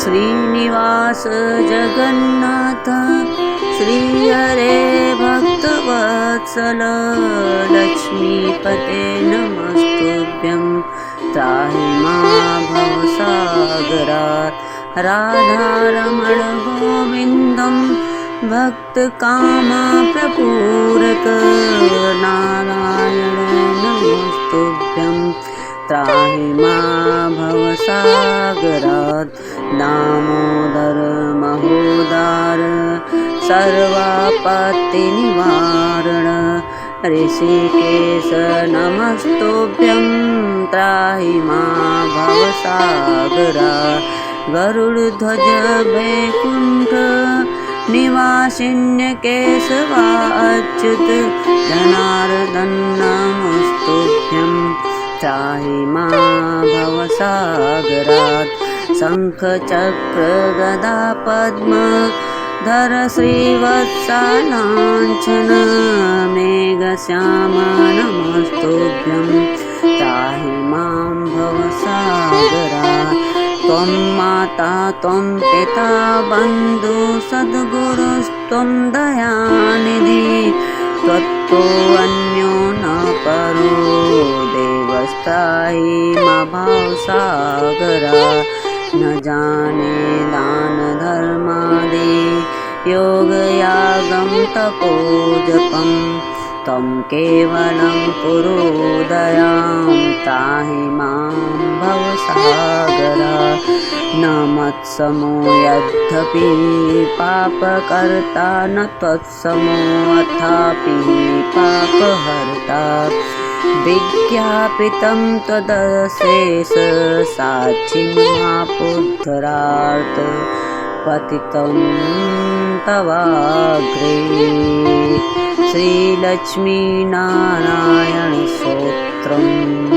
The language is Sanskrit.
श्रीनिवास जगन्नाथ श्रीहरे भक्तवत्सल लक्ष्मीपते नमस्तुभ्यं त्राहि मां भवसागरात् राधारमण गोविन्दं भक्तकामप्रपूरक नारायण नमस्तुभ्यं त्राहि मां भवसागरात् दामोदर महोदार सर्वापत्तिनिवारण ऋषिकेश नमस्तुभ्यं त्राहि मां भवसागरात् गरुडध्वज वैकुण्ठ निवासिन्य केशवाच्युत जनार्दन नमस्तुभ्यं त्राहि मां भवसागरात् शंख चक्र गदा पद्म धर श्रीवत्सलाञ्छन मेघश्याम नमस्तुभ्यं त्राहि मां भवसागरात् त्वं माता त्वं पिता बन्धु सद्गुरुस्त्वं दयानिधि त्वत्तोऽन्यो न परो देवस्त्राहि मां भवसागरात् न जाने दान धर्मादि योगयागं तपोजपं तं केवलं कुरु दयां त्राहि मां भवसागरात् न मत्समो यद्यपि पापकर्ता न त्वत्समो अथापि पापहर्ता विज्ञापितं त्वदशेष साक्षिमापुद्धरात् पतितं तवाग्रे श्रीलक्ष्मीनारायण स्तोत्रम्।